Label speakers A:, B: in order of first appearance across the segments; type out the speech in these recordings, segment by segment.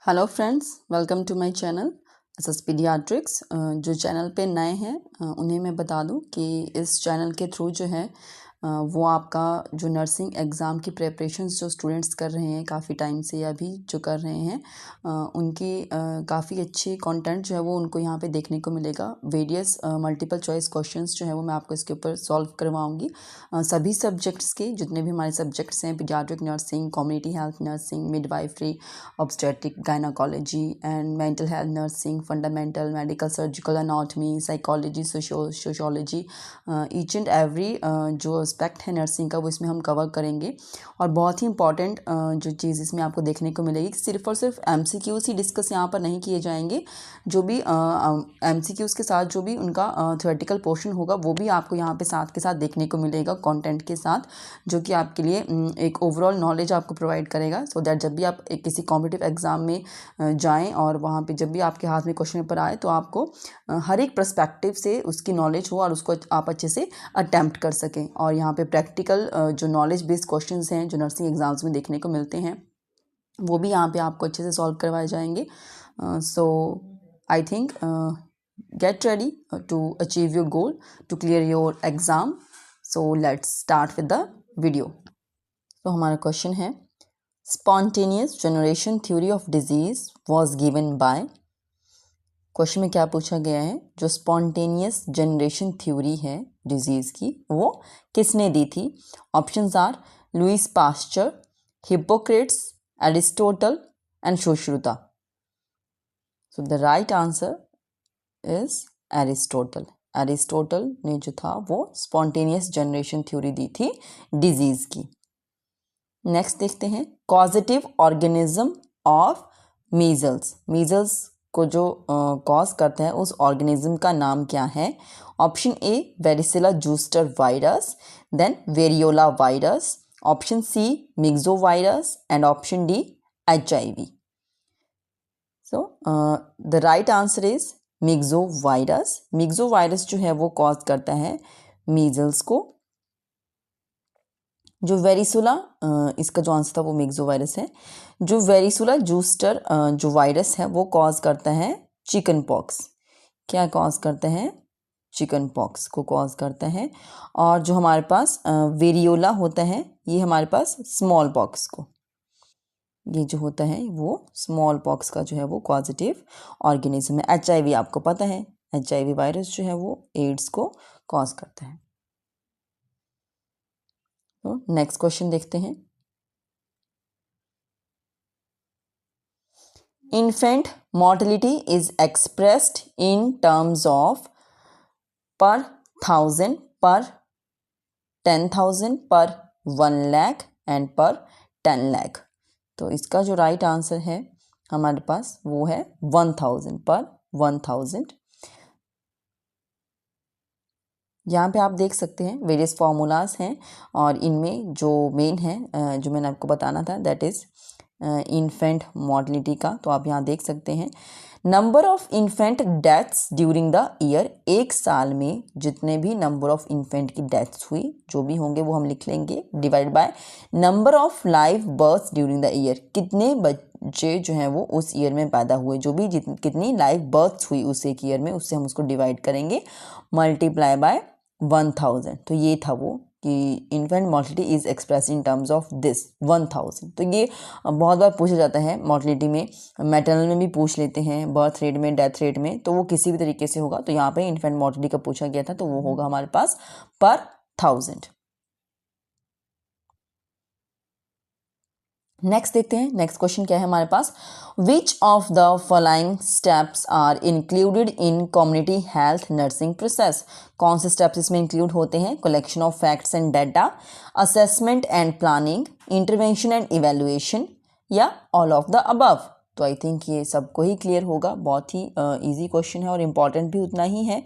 A: Hello friends, welcome to my channel SS pediatrics. जो चैनल पे नए हैं उन्हें मैं बता दूं कि इस चैनल के थ्रू जो है वो आपका जो नर्सिंग एग्ज़ाम की प्रिपरेशंस जो स्टूडेंट्स कर रहे हैं काफ़ी टाइम से या अभी जो कर रहे हैं उनकी काफ़ी अच्छी कंटेंट जो है वो उनको यहाँ पे देखने को मिलेगा। वेरियस मल्टीपल चॉइस क्वेश्चंस जो है वो मैं आपको इसके ऊपर सॉल्व करवाऊँगी। सभी सब्जेक्ट्स के जितने भी हमारे सब्जेक्ट्स हैं, paediatric nursing, community health nursing, midwifery, obstetric gynaecology and mental health nursing, fundamental medical surgical anatomy, psychology, sociology, each and every जो एस्पेक्ट है नर्सिंग का वो इसमें हम कवर करेंगे। और बहुत ही इंपॉर्टेंट जो चीज़ इसमें आपको देखने को मिलेगी कि सिर्फ और सिर्फ एमसीक्यूज़ ही डिस्कस यहाँ पर नहीं किए जाएंगे। जो भी एमसीक्यूज़ के साथ जो भी उनका थ्योरेटिकल पोर्शन होगा वो भी आपको यहाँ पे साथ के साथ देखने को मिलेगा कंटेंट के साथ, जो कि आपके लिए एक ओवरऑल नॉलेज आपको प्रोवाइड करेगा। सो दैट जब भी आप किसी कॉम्पिटिटिव एग्ज़ाम में जाएं और वहाँ पे जब भी आपके हाथ में क्वेश्चन पेपर आए तो आपको हर एक पर्सपेक्टिव से उसकी नॉलेज हो और उसको आप अच्छे से अटैम्प्ट कर सकें। और यहाँ पे प्रैक्टिकल जो नॉलेज बेस्ड क्वेश्चंस हैं जो नर्सिंग एग्ज़ाम्स में देखने को मिलते हैं वो भी यहाँ पे आपको अच्छे से सॉल्व करवाए जाएंगे। So I think get ready to achieve your goal, to clear your exam. So let's start with the video. तो हमारा क्वेश्चन है, spontaneous generation theory of disease was given by. Question में क्या पूछा गया है, जो स्पॉन्टेनियस जनरेशन थ्योरी है डिजीज़ की वो किसने दी थी। Options are Louis Pasteur, Hippocrates, Aristotle and Sushruta. So the right answer is Aristotle. Aristotle ने जो था वो स्पॉन्टेनियस जनरेशन थ्योरी दी थी डिजीज़ की। नेक्स्ट देखते हैं, causative organism of measles. Measles को जो कॉज करता है उस ऑर्गेनिज्म का नाम क्या है। Option A varicella zoster virus, then variola virus, option C myxo virus and option D HIV। So the right answer is myxo virus. Myxo virus जो है वो कॉज करता है मीजल्स को। जो वेरिसुला, इसका जो आंसर था वो मिक्सो वायरस है। जो वेरिसुला जूस्टर जो वायरस है वो कॉज करता है चिकन पॉक्स। क्या कॉज करता है? चिकन पॉक्स को कॉज करता है। और जो हमारे पास वेरियोला होता है ये हमारे पास स्मॉल पॉक्स को, ये जो होता है वो स्मॉल पॉक्स का जो है वो पॉजिटिव ऑर्गेनिज्म है। HIV आपको पता है, HIV वायरस जो है वो एड्स को कॉज करता है। तो नेक्स्ट क्वेश्चन देखते हैं, infant mortality is expressed in terms of per 1000, per 10,000, per 1 lakh and per 10 lakh। तो इसका जो राइट आंसर है हमारे पास वो है 1000, पर 1000। यहाँ पे आप देख सकते हैं वेरियस फार्मूलाज हैं और इनमें जो मेन है जो मैंने आपको बताना था दैट इज़ इन्फेंट मॉर्टलिटी का। तो आप यहाँ देख सकते हैं number of infant deaths during the year. एक साल में जितने भी नंबर ऑफ इन्फेंट की डेथ्स हुई जो भी होंगे वो हम लिख लेंगे, divide by number of live births during the year. कितने बच्चे जो हैं वो उस ईयर में पैदा हुए, जो भी कितनी लाइव बर्थ्स हुई उस एक ईयर में, उससे हम उसको डिवाइड करेंगे, मल्टीप्लाई बाय 1000। तो ये था वो कि infant mortality is express in terms of this 1000। तो ये बहुत बार पूछा जाता है मॉर्टलिटी में, मैटरनल में भी पूछ लेते हैं, बर्थ रेट में, डेथ रेट में, तो वो किसी भी तरीके से होगा। तो यहाँ पे इन्फेंट मॉर्टलिटी का पूछा गया था तो वो होगा हमारे पास पर 1000। नेक्स्ट देखते हैं, नेक्स्ट क्वेश्चन क्या है हमारे पास, which of the following steps are included in community health nursing process. कौन से स्टेप्स इसमें इंक्लूड होते हैं? Collection of facts and data, assessment and planning, intervention and evaluation, या ऑल ऑफ द अबव। तो आई थिंक ये सबको ही clear होगा। बहुत ही ईजी क्वेश्चन है और इम्पॉर्टेंट भी उतना ही है।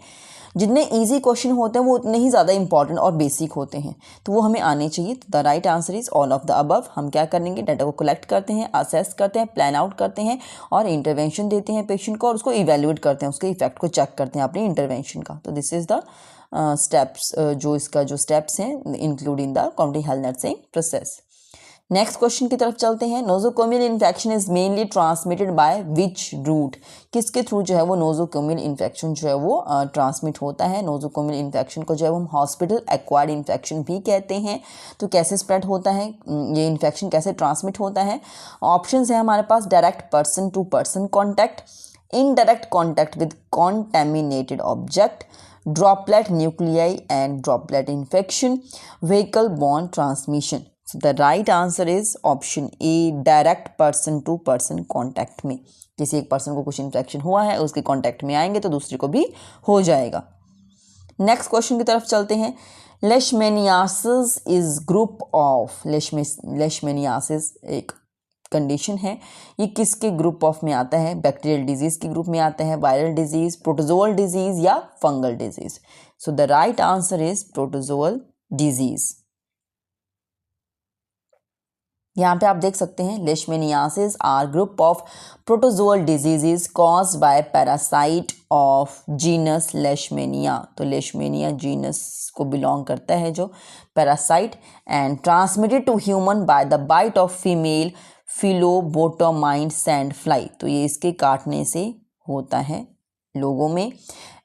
A: जितने इजी क्वेश्चन होते हैं वो उतने ही ज़्यादा इंपॉर्टेंट और बेसिक होते हैं, तो वो हमें आने चाहिए। तो the right answer is all of the above. हम क्या करेंगे, डाटा को कलेक्ट करते हैं, असेस करते हैं, प्लान आउट करते हैं और इंटरवेंशन देते हैं पेशेंट को और उसको इवेल्युएट करते हैं, उसके इफेक्ट को चेक करते हैं अपने इंटरवेंशन का। तो दिस इज़ द स्टेप्स, जो इसका जो स्टेप्स हैं include in the community health nursing process. Next question की तरफ चलते हैं। Nosocomial infection is mainly transmitted by which route, किसके थ्रू जो है वो नोजोकोमियल इन्फेक्शन जो है वो ट्रांसमिट होता है। नोजोकोमियल इन्फेक्शन को जो है हम हॉस्पिटल एक्वायर्ड इन्फेक्शन भी कहते हैं। तो कैसे स्प्रेड होता है ये इन्फेक्शन, कैसे ट्रांसमिट होता है? ऑप्शंस है हमारे पास direct person to person contact, indirect contact with contaminated object, droplet nuclei and droplet infection, vehicle borne transmission. So the right answer is option A, direct person to person contact में किसी एक person को कुछ infection हुआ है, उसके contact में आएंगे तो दूसरे को भी हो जाएगा। नेक्स्ट क्वेश्चन की तरफ चलते हैं। लेशमेनियासिस इज ग्रुप ऑफ, लेशमेनियासिस एक कंडीशन है, ये किसके ग्रुप ऑफ में आता है? बैक्टीरियल डिजीज के ग्रुप में आता है, वायरल डिजीज, प्रोटोजोअल डिजीज या fungal disease. So the right answer is protozoal disease. यहाँ पे आप देख सकते हैं leishmaniasis are group of protozoal diseases caused by parasite of genus leishmania. तो लेशमेनिया जीनस को बिलोंग करता है जो parasite, and transmitted to human by the bite of female phlebotomine sand fly. तो ये इसके काटने से होता है लोगों में,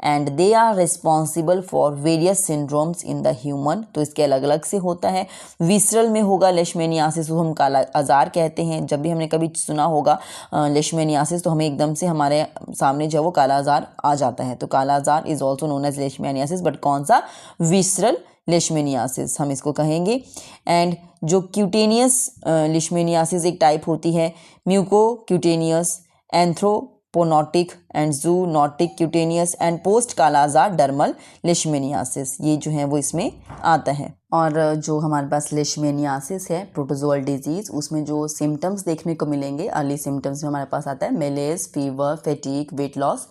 A: and they are responsible for various syndromes in the human. तो इसके अलग अलग से होता है। विसरल में होगा लेशमेनियासिस, वो हम काला आजार कहते हैं। जब भी हमने कभी सुना होगा लेशमेनियासिस तो हमें एकदम से हमारे सामने जो वो काला आजार आ जाता है। तो kala azar is also known as leishmaniasis, but कौन सा? विसरल लेशमेनियासिस हम इसको कहेंगे। एंड जो क्यूटेनियस लेशमेनियासिस एक टाइप होती है, muco cutaneous, anthroponotic and zoonotic cutaneous and post kala azar dermal leishmaniasis, ये जो है वो इसमें आता है। और जो हमारे पास लेशमेनियासिस है प्रोटोजोअल डिजीज, उसमें जो सिम्टम्स देखने को मिलेंगे, अर्ली सिम्टम्स में हमारे पास आता है मेलेज, fever, fatigue, weight loss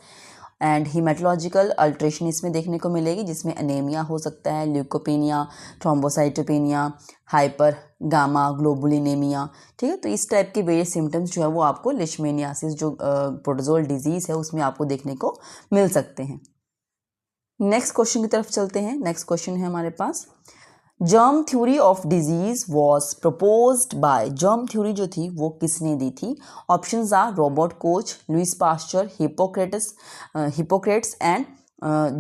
A: and haematological alteration इसमें देखने को मिलेगी, जिसमें एनीमिया हो सकता है, ल्यूकोपेनिया, थ्रोम्बोसाइटोपेनिया, हाइपर गामा ग्लोबुलिनेमिया। ठीक है, तो इस टाइप के वेरियस सिम्टम्स जो है वो आपको लेशमेनियासिस जो प्रोटोजोअल डिजीज़ है उसमें आपको देखने को मिल सकते हैं। नेक्स्ट क्वेश्चन की तरफ चलते हैं। नेक्स्ट क्वेश्चन है हमारे पास, germ theory of disease was proposed by, germ theory जो थी वो किसने दी थी? Options are Robert Koch, Louis Pasteur, Hippocrates and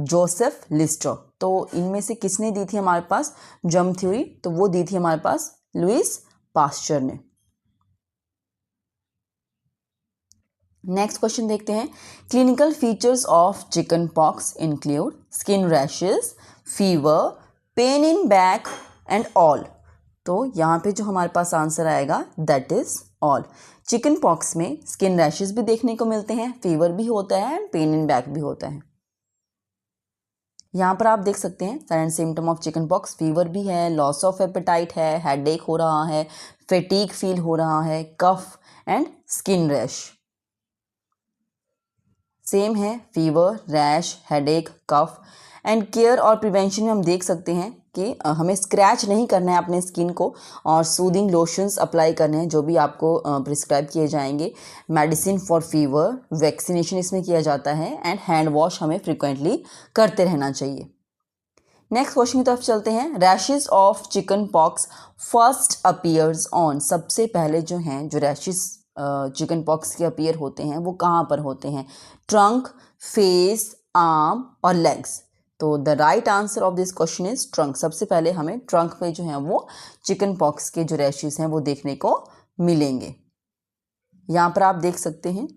A: Joseph Lister. तो इनमें से किसने दी थी हमारे पास जर्म थ्योरी? तो वो दी थी हमारे पास लुइस पास्चर ने। नेक्स्ट क्वेश्चन देखते हैं। Clinical features of chicken pox include skin rashes, fever, pain in back and all. तो यहाँ पे जो हमारे पास आंसर आएगा that is all. Chicken pox में स्किन रैशेस भी देखने को मिलते हैं, फीवर भी होता है एंड पेन इन बैक भी होता है। यहाँ पर आप देख सकते हैं silent symptom of chicken pox, fever भी है, लॉस ऑफ एपेटाइट है, हेडेक हो रहा है, फैटीग फील हो रहा है, cough and skin rash. Same है fever, rash, headache, cough and care और प्रिवेंशन में हम देख सकते हैं कि हमें स्क्रैच नहीं करना है अपने स्किन को और सूदिंग लोशंस अप्लाई करने हैं जो भी आपको प्रिस्क्राइब किए जाएंगे। मेडिसिन फॉर फीवर, वैक्सीनेशन इसमें किया जाता है एंड हैंड वॉश हमें फ्रिक्वेंटली करते रहना चाहिए। नेक्स्ट क्वेश्चन की तरफ चलते हैं। Rashes of chicken pox first appears on, सबसे पहले जो हैं जो रैशेस चिकन पॉक्स के अपीयर होते हैं वो कहाँ पर होते हैं? ट्रंक, फेस, आर्म और लेग्स। तो the right answer of this question is trunk. सबसे पहले हमें ट्रंक पे जो है वो चिकन पॉक्स के जो रैशेस हैं वो देखने को मिलेंगे। यहाँ पर आप देख सकते हैं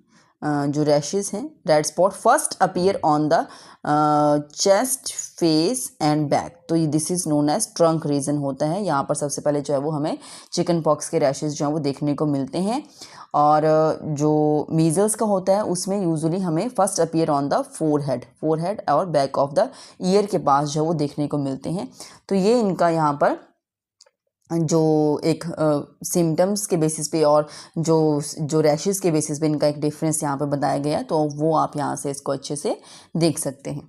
A: जो रैशेस हैं, red spot first appear on the chest, face and back. तो this is known as trunk region होता है। यहाँ पर सबसे पहले जो है वो हमें चिकन पॉक्स के रैशेस जो है वो देखने को मिलते हैं। और जो मीजल्स का होता है उसमें यूजुअली हमें first appear on the forehead और बैक ऑफ द ईयर के पास जो है वो देखने को मिलते हैं। तो ये इनका यहाँ पर जो एक सिम्टम्स के बेसिस पे और जो रैशेस के बेसिस पे इनका एक डिफरेंस यहाँ पे बताया गया, तो वो आप यहाँ से इसको अच्छे से देख सकते हैं।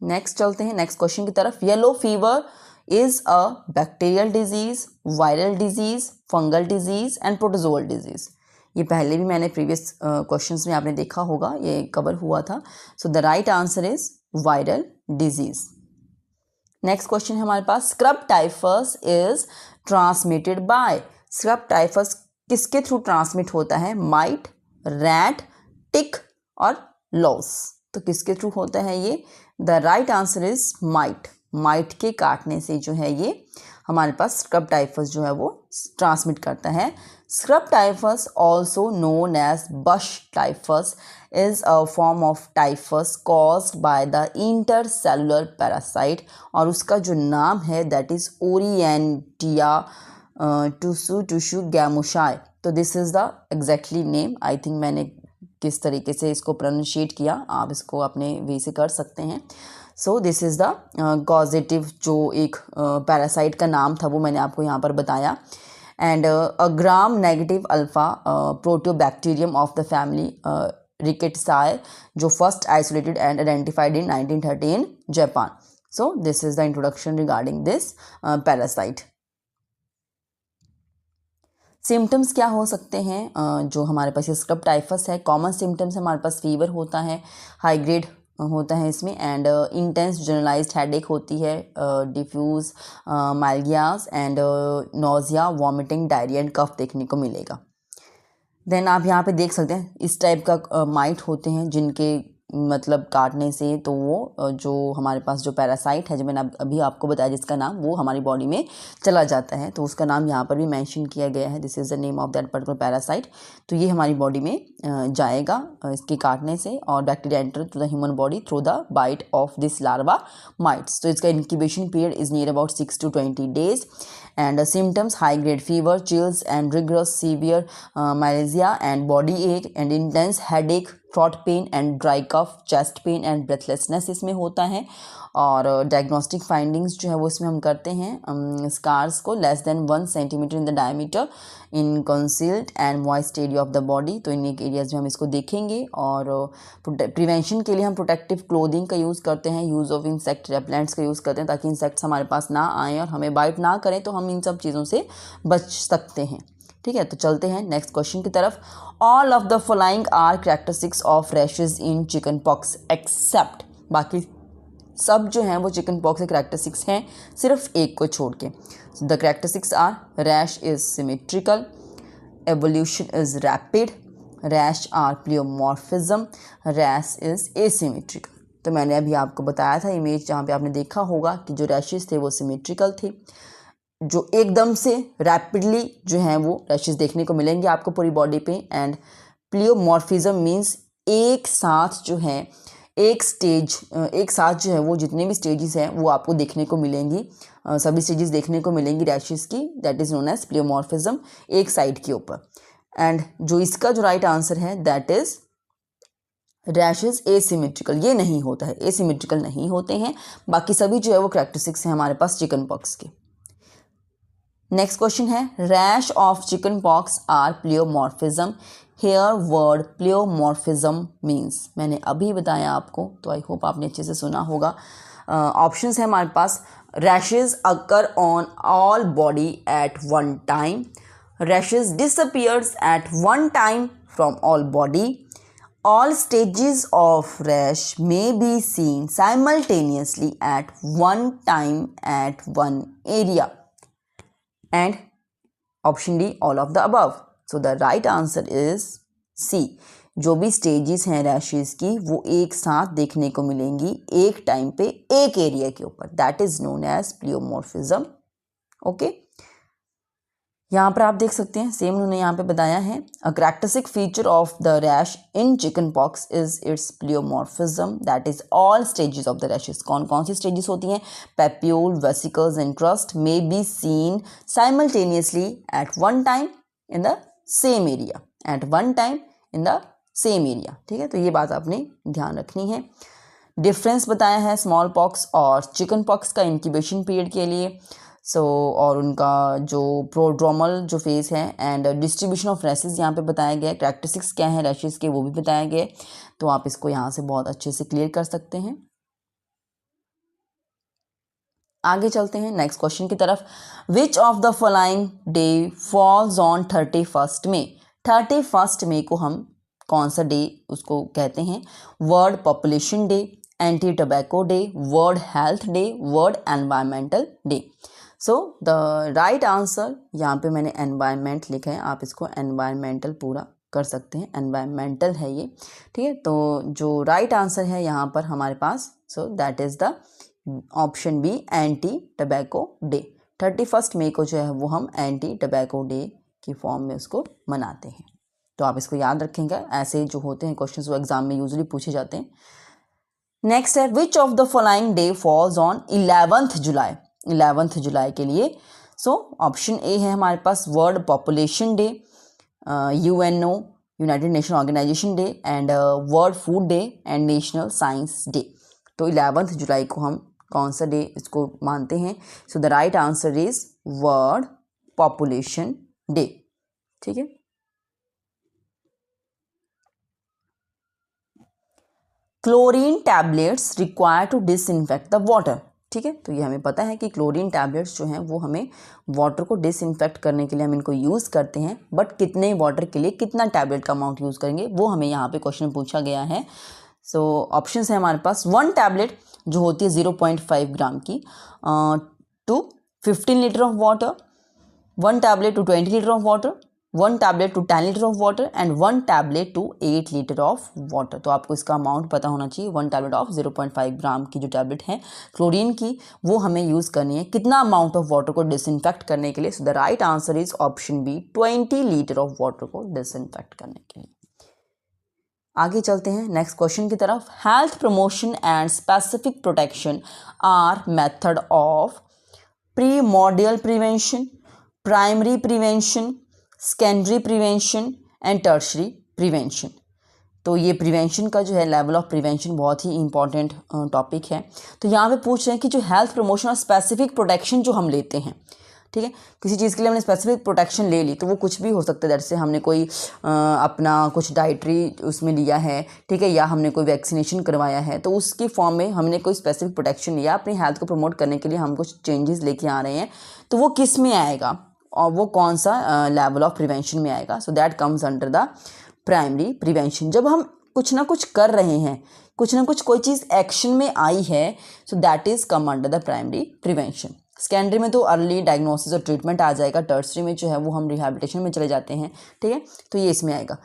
A: नेक्स्ट चलते हैं नेक्स्ट क्वेश्चन की तरफ। Yellow fever is a bacterial disease, viral disease, fungal disease and protozoal disease. ये पहले भी मैंने प्रीवियस क्वेश्चंस में आपने देखा होगा, ये कवर हुआ था। So the right answer is viral disease. Next question है हमारे पास, scrub typhus is transmitted by. Scrub typhus किसके थ्रू ट्रांसमिट होता है? माइट, रैट, टिक और लॉस। तो किसके थ्रू होता है ये? The right answer is might. Might के काटने से जो है ये हमारे पास स्क्रब टाइफस जो है वो ट्रांसमिट करता है। Scrub typhus also known as bush typhus is a form of typhus caused by the intercellular parasite और उसका जो नाम है that is Orientia tussu gamushi। तो this is the exactly name. I think मैंने किस तरीके से इसको प्रोनाउंशिएट किया, आप इसको अपने वे से कर सकते हैं। So this is the causative जो एक पैरासाइट का नाम था वो मैंने आपको यहाँ पर बताया। And a gram negative alpha proteobacterium of the family Rickettsia, जो first isolated and identified in 1930 in Japan. So this is the introduction regarding this parasite. Symptoms क्या हो सकते हैं जो हमारे पास स्क्रब टाइफस है? कॉमन सिम्टम्स हमारे पास फीवर होता है, हाई ग्रेड होता है इसमें, एंड इंटेंस जनरलाइज्ड हेडेक होती है, diffuse myalgias and nausea, vomiting, diarrhoea and cough देखने को मिलेगा। देन आप यहाँ पे देख सकते हैं इस टाइप का माइट होते हैं जिनके मतलब काटने से तो वो जो हमारे पास जो पैरासाइट है जो मैंने अभी आपको बताया जिसका नाम, वो हमारी बॉडी में चला जाता है। तो उसका नाम यहाँ पर भी मेंशन किया गया है, this is the name of that particular parasite. तो ये हमारी बॉडी में जाएगा इसके काटने से, और bacteria enter to the human body through the bite of this larva mites. तो इसका incubation period is near about 6 to 20 days। And symptoms: high grade fever, chills and rigorous severe malaria and body ache and intense headache, throat pain and dry cough, chest pain and breathlessness इसमें होता है। और diagnostic findings जो है वो इसमें हम करते हैं स्कार्स को less than 1 centimeter in the diameter in concealed and moist area of the body. तो इन एरियाज में हम इसको देखेंगे। और प्रिवेंशन के लिए हम प्रोटेक्टिव क्लोथिंग का यूज़ करते हैं, यूज़ ऑफ इंसेक्ट रेपेलेंट्स का यूज़ करते हैं ताकि इंसेक्ट्स हमारे पास ना आएँ और हमें बाइट ना करें, तो हम इन सब चीज़ों से बच सकते हैं। ठीक है, तो चलते हैं नेक्स्ट क्वेश्चन की तरफ। All of the following are characteristics of rashes in chicken pox except, बाकी सब जो हैं वो चिकन पॉक्स के कैरेक्टरिस्टिक्स हैं सिर्फ एक को छोड़ के। The characteristics are: rash is symmetrical, evolution is rapid, rash are pleomorphism, rash is asymmetrical. तो मैंने अभी आपको बताया था इमेज जहाँ पे आपने देखा होगा कि जो रैशेज थे वो सिमेट्रिकल थे, जो एकदम से रैपिडली जो हैं वो रैशेज देखने को मिलेंगे आपको पूरी बॉडी पे। एंड प्लियोमॉर्फिज्म मीन्स एक साथ जो है एक साथ जो है वो जितने भी स्टेजेस हैं वो आपको देखने को मिलेंगी, सभी स्टेजेस देखने को मिलेंगी रैशेज की, that is known as pleomorphism, एक साइड के ऊपर। एंड जो इसका जो राइट आंसर है दैट इज़ रैशेज एसिमेट्रिकल, ये नहीं होता है, एसिमेट्रिकल नहीं होते हैं, बाकी सभी जो है वो कैरेक्टरिस्टिक्स हैं हमारे पास चिकन पॉक्स के। नेक्स्ट क्वेश्चन है, rash of chicken pox are pleomorphism. Here word pleomorphism means, मैंने अभी बताया आपको, तो आई होप आपने अच्छे से सुना होगा। ऑप्शंस है हमारे पास: rashes occur on all body at one time, rashes disappears at one time from all body, all stages of rash may be seen simultaneously at one time at one area, and option D, all of the above. So the right answer is C, जो भी stages हैं rashes की वो एक साथ देखने को मिलेंगी एक टाइम पे एक एरिया के ऊपर, that is known as pleomorphism. Okay, यहाँ पर आप देख सकते हैं सेम उन्होंने यहाँ पे बताया है, a characteristic feature of the rash in chicken pox is its pleomorphism, that is all stages of the rashes. कौन कौन सी स्टेजेस होती हैं? Papule, vesicles and crust may be seen simultaneously at one time in the same area, at one time in the same area. ठीक है, तो ये बात आपने ध्यान रखनी है। डिफरेंस बताया है स्मॉल पॉक्स और चिकन पॉक्स का इंक्यूबेशन पीरियड के लिए, और उनका जो प्रोड्रोमल जो फेज है, एंड डिस्ट्रीब्यूशन ऑफ रैशेज यहाँ पे बताया गया है, कैरेक्टरिस्टिक्स क्या है रैशेज के वो भी बताया गया है, तो आप इसको यहाँ से बहुत अच्छे से क्लियर कर सकते हैं। आगे चलते हैं नेक्स्ट क्वेश्चन की तरफ। विच of the following day falls on 31st May? 31st May को हम कौन सा डे उसको कहते हैं? World population day, anti tobacco day, world health day, world environmental day. So the right answer, यहाँ पे मैंने एनवायरमेंट लिखा है, आप इसको एनवायरमेंटल पूरा कर सकते हैं, एनवायरमेंटल है ये, ठीक है। तो जो राइट आंसर है यहाँ पर हमारे पास, so that is the option B, anti tobacco day. 31 मई को जो है वो हम एंटी टबैको डे की फॉर्म में उसको मनाते हैं। तो आप इसको याद रखेंगे, ऐसे जो होते हैं क्वेश्चंस वो एग्जाम में यूजुअली पूछे जाते हैं। नेक्स्ट है, which of the following day falls on 11th July. 11th जुलाई के लिए सो ऑप्शन ए है हमारे पास world population day, UNO United Nation Organization day, and world food day and national science day. तो 11th जुलाई को हम कौन सा डे इसको मानते हैं? So the right answer is world population day, ठीक है। Chlorine tablets require to disinfect the water, ठीक है। तो ये हमें पता है कि क्लोरीन टैबलेट्स जो हैं वो हमें वाटर को डिसइंफेक्ट करने के लिए हम इनको यूज़ करते हैं, बट कितने वाटर के लिए कितना टैबलेट का अमाउंट यूज़ करेंगे वो हमें यहाँ पे क्वेश्चन पूछा गया है। सो ऑप्शंस है हमारे पास, 1 टैबलेट जो होती है 0.5 ग्राम की to 15 litre of water, 1 tablet to 20 litre of water, 1 tablet to 10 litre of water, and 1 tablet to 8 litre of water. तो आपको इसका अमाउंट पता होना चाहिए। 1 टैबलेट ऑफ 0.5 ग्राम की जो टैबलेट है क्लोरीन की वो हमें यूज़ करनी है कितना अमाउंट ऑफ वाटर को डिसइंफेक्ट करने के लिए। So the right answer is option B, 20 litre of water को डिसइंफेक्ट करने के लिए। आगे चलते हैं नेक्स्ट क्वेश्चन की तरफ। Health promotion and specific protection are method of primordial prevention, primary prevention, secondary prevention and tertiary prevention. तो ये प्रिवेंशन का जो है लेवल ऑफ प्रिवेंशन बहुत ही इंपॉर्टेंट टॉपिक है। तो यहाँ पे पूछ रहे हैं कि जो हेल्थ प्रमोशन और स्पेसिफिक प्रोटेक्शन जो हम लेते हैं, ठीक है, किसी चीज़ के लिए हमने स्पेसिफिक प्रोटेक्शन ले ली तो वो कुछ भी हो सकता है। जैसे हमने कोई अपना कुछ डाइटरी उसमें लिया है, ठीक है, या हमने कोई वैक्सीनेशन करवाया है, तो उसकी फॉर्म में हमने कोई स्पेसिफिक प्रोटेक्शन लिया, अपनी हेल्थ को प्रमोट करने के लिए हम कुछ चेंजेस लेके आ रहे हैं, तो वो किस में आएगा और वो कौन सा लेवल ऑफ प्रिवेंशन में आएगा? So that comes under the primary prevention. जब हम कुछ ना कुछ कर रहे हैं, कुछ ना कुछ कोई चीज़ एक्शन में आई है, सो that is come under the primary prevention. Secondary में तो अर्ली डायग्नोसिस और ट्रीटमेंट आ जाएगा, टर्सरी में जो है वो हम रिहैबिलिटेशन में चले जाते हैं, ठीक है, तो ये इसमें आएगा।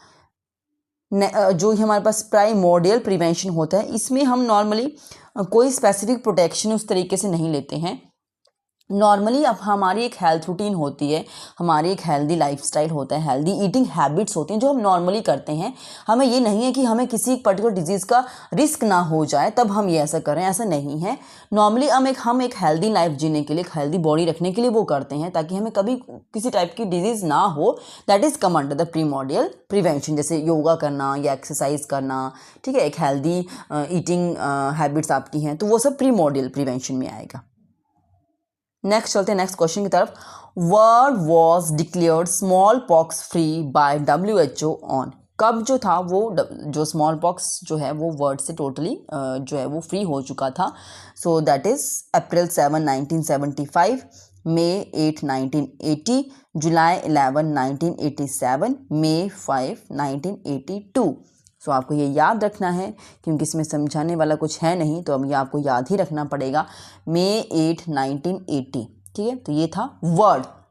A: जो हमारे पास प्राइमोर्डियल प्रिवेंशन होता है, इसमें हम नॉर्मली कोई स्पेसिफिक प्रोटेक्शन उस तरीके से नहीं लेते हैं। नॉर्मली अब हमारी एक हेल्थ रूटीन होती है, हमारी एक हेल्दी लाइफस्टाइल होता है, हेल्दी ईटिंग हैबिट्स होती हैं जो हम नॉर्मली करते हैं। हमें ये नहीं है कि हमें किसी एक पर्टिकुलर डिजीज़ का रिस्क ना हो जाए तब हम ये ऐसा करें, ऐसा नहीं है। नॉर्मली हम एक हेल्दी लाइफ जीने के लिए, एक हेल्दी बॉडी रखने के लिए वो करते हैं ताकि हमें कभी किसी टाइप की डिजीज़ ना हो। That is come under the primordial prevention. जैसे योगा करना या एक्सरसाइज करना, ठीक है, एक हेल्दी ईटिंग हैबिट्स आपकी हैं, तो वो सब प्रीमोर्डियल प्रिवेंशन में आएगा। नेक्स्ट चलते हैं नेक्स्ट क्वेश्चन की तरफ। World was declared small pox free by WHO on. कब जो था वो जो स्मॉल पॉक्स जो है वो वर्ल्ड से टोटली जो है वो फ्री हो चुका था। सो दैट इज़ अप्रैल 7, 1975, मई 8, 1980, जुलाई 11, 1987, मई 5, 1982। सो आपको ये याद रखना है क्योंकि इसमें समझाने वाला कुछ है नहीं, तो अब ये आपको याद ही रखना पड़ेगा। मई 8, 1980, ठीक है। तो ये था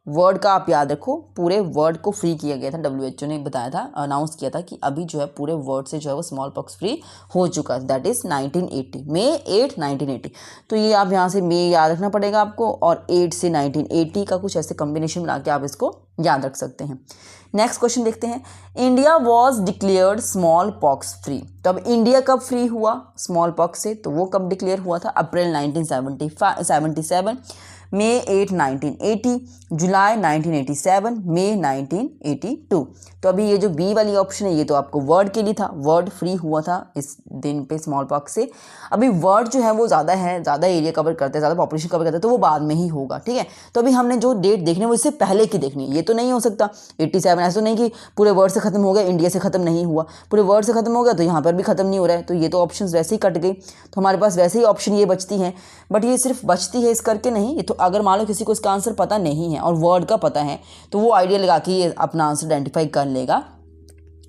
A: वर्ड का आप याद रखो, पूरे वर्ड को फ्री किया गया था। WHO ने बताया था, अनाउंस किया था कि अभी जो है पूरे वर्ड से जो है वो स्मॉल पॉक्स फ्री हो चुका है। दैट इज़ 1980, मई 8, 1980। तो ये आप यहाँ से मई याद रखना पड़ेगा आपको, और 8 से 1980 का कुछ ऐसे कॉम्बिनेशन मिला के आप इसको याद रख सकते हैं। नेक्स्ट क्वेश्चन देखते हैं। India was declared small pox free. तो अब इंडिया कब फ्री हुआ स्मॉल पॉक्स से? तो वो कब डिक्लेयर हुआ था? अप्रैल 1977, मई 8, 1980, जुलाई 1987, मई 1982। तो अभी ये जो बी वाली ऑप्शन है ये तो आपको वर्ड के लिए था, वर्ड फ्री हुआ था इस दिन पे स्मॉल पॉक्स से। अभी वर्ड जो है वो ज़्यादा है, ज़्यादा एरिया कवर करते हैं, ज़्यादा पॉपुलेशन कवर करते हैं, तो वो बाद में ही होगा, ठीक है। तो अभी हमने जो डेट देखनी है वो इससे पहले की देखनी है। ये तो नहीं हो सकता 87, ऐसा तो नहीं कि पूरे वर्ड से खत्म हो गया, इंडिया से खत्म नहीं हुआ, पूरे वर्ड से खत्म हो गया तो यहाँ पर भी खत्म नहीं हो रहा है, तो ये तो ऑप्शन वैसे ही कट गई। तो हमारे पास वैसे ही ऑप्शन ये बचती हैं, बट ये सिर्फ बचती है इस करके नहीं, ये तो अगर मान लो किसी को इसका आंसर पता नहीं है और वर्ड का पता है तो वो आइडिया लगा के ये अपना आंसर आइडेंटिफाई कर लेगा,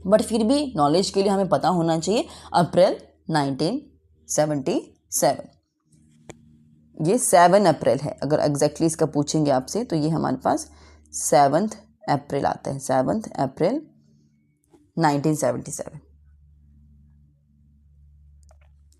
A: बट फिर भी नॉलेज के लिए हमें पता होना चाहिए अप्रैल 1977। ये 7 अप्रैल है। अगर एग्जैक्टली इसका पूछेंगे आपसे तो ये हमारे पास 7 अप्रैल आता है, 7 अप्रैल 1977।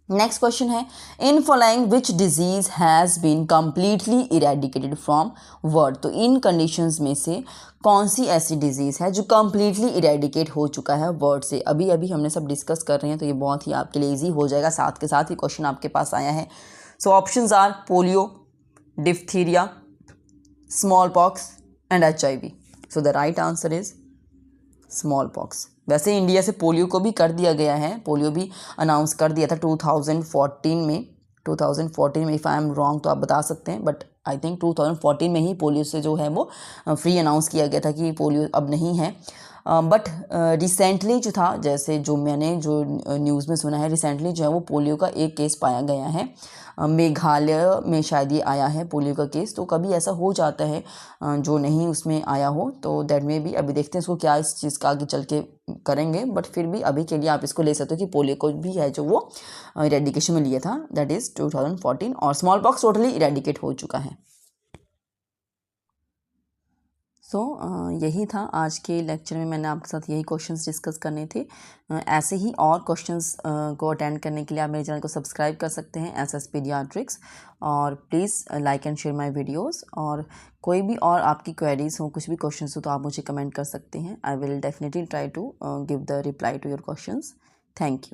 A: नेक्स्ट क्वेश्चन है, in following which disease has been completely eradicated from world. तो इन कंडीशंस में से कौन सी ऐसी डिजीज़ है जो कम्प्लीटली इरेडिकेट हो चुका है वर्ल्ड से। अभी अभी हमने सब डिस्कस कर रहे हैं, तो ये बहुत ही आपके लिए ईजी हो जाएगा। साथ के साथ ही क्वेश्चन आपके पास आया है। So options are polio, diphtheria, small pox and HIV। So the right answer is small pox. वैसे इंडिया से पोलियो को भी कर दिया गया है, पोलियो भी अनाउंस कर दिया था 2014 में। 2014 में, इफ़ आई एम रॉन्ग तो आप बता सकते हैं, बट आई थिंक 2014 में ही पोलियो से जो है वो फ्री अनाउंस किया गया था कि पोलियो अब नहीं है। बट रिसेंटली जो था, जैसे जो मैंने जो न्यूज़ में सुना है, रिसेंटली जो है वो पोलियो का एक केस पाया गया है। मेघालय में शायद ये आया है पोलियो का केस। तो कभी ऐसा हो जाता है जो नहीं उसमें आया हो, तो दैट में भी अभी देखते हैं इसको क्या इस चीज़ का आगे चल के करेंगे। बट फिर भी अभी के लिए आप इसको ले सकते हो कि पोलियो को भी है जो वो इरेडिकेशन में लिया था, दैट इज़ 2014। और स्मॉल पॉक्स टोटली इरेडिकेट हो चुका है। सो यही था आज के लेक्चर में, मैंने आपके साथ यही क्वेश्चंस डिस्कस करने थे। ऐसे ही और क्वेश्चंस को अटेंड करने के लिए आप मेरे चैनल को सब्सक्राइब कर सकते हैं, SS पीडियाट्रिक्स। और please like and share my videos. और कोई भी और आपकी क्वेरीज हो, कुछ भी क्वेश्चंस हो, तो आप मुझे कमेंट कर सकते हैं। I will definitely try to give the reply to your questions. Thank you.